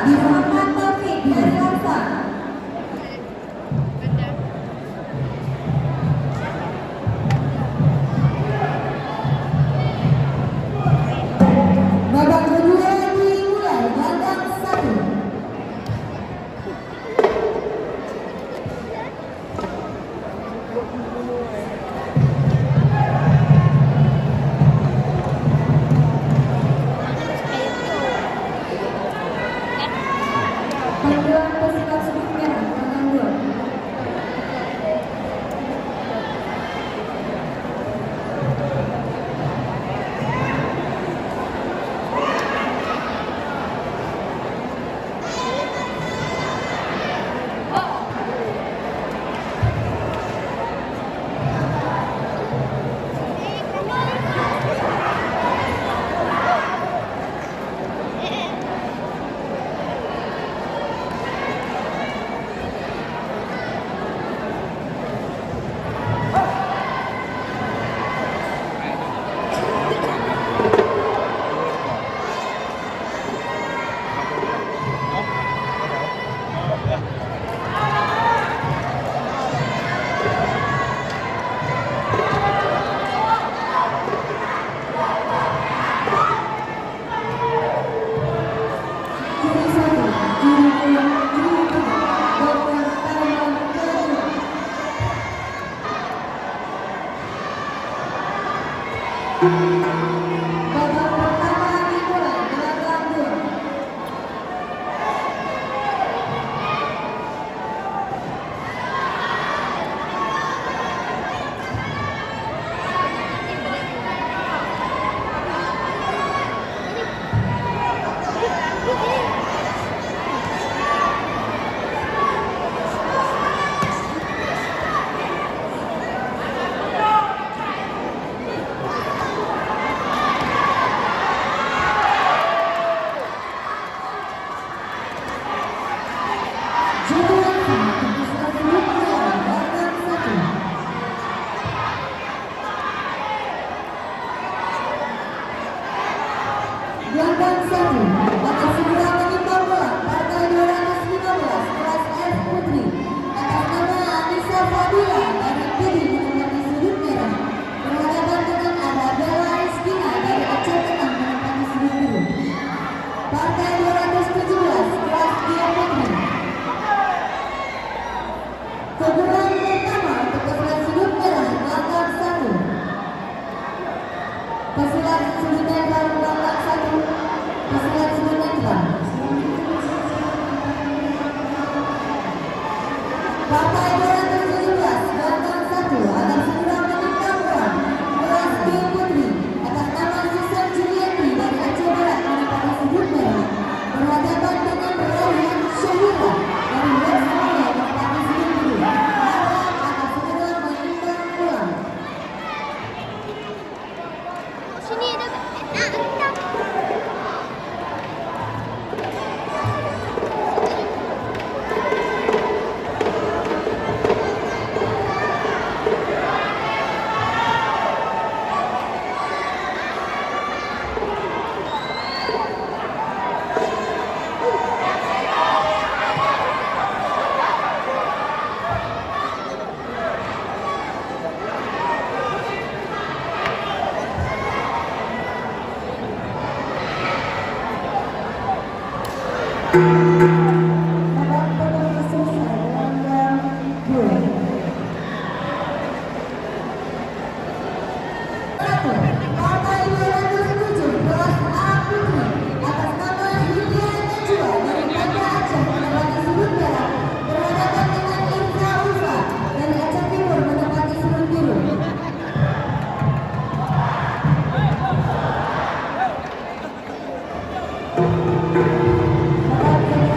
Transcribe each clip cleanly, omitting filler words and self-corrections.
Muhammad Taufik dari Laksa. Babak kedua dimulai gandang 1. Panduan pesilat sudut merah gandang 2. Juri 1, juri 2, juri 3, Dr. Taiwan Kelly. Babak pertama dimulai gandang 2. Juri 1, pesilat sudut merah gandang 1. Gandang 1 akan segera mengimbang bola partai 215 kelas F Putri atas nama Anissa Fadila dari Pidi menempati sudut merah berhadapan dengan Arabella Rizkina dari Aceh Tengah menempati sudut biru. Partai 217 kelas G Putri. Teguran pertama untuk pesilat sudut merah gandang 1. Pesilat sudut netral gandang 1. Pesilat sudut netral. Partai 217 gandang 1 akan segera menentang bola kelas B Putri atas nama Susan Julieti dari Aceh Barat menempati sudut merah berhadapan dengan Rauhian Syahira dari West Malaya menempati sudut biru. Harap akan segera menentang bola. Sini ada Babak pertama selesai gandang 2. 1. Partai 207 kelas A Putri atas nama Hilya Najwa dari Banda Aceh menempati sudut merah berhadapan dengan Irza Ulfa dari Aceh Timur menempati sudut biru. Babak kedua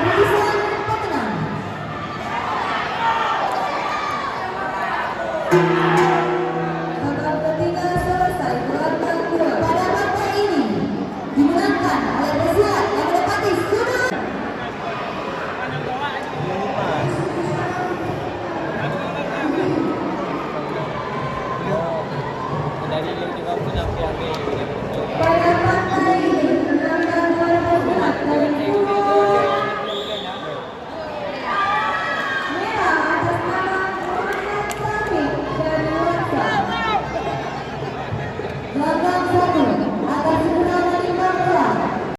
keputusan pemenang. Babak ketiga selesai berlangsung pada babak ini dimenangkan oleh Pesilat yang menepati sudut. Dari yang juga punya piala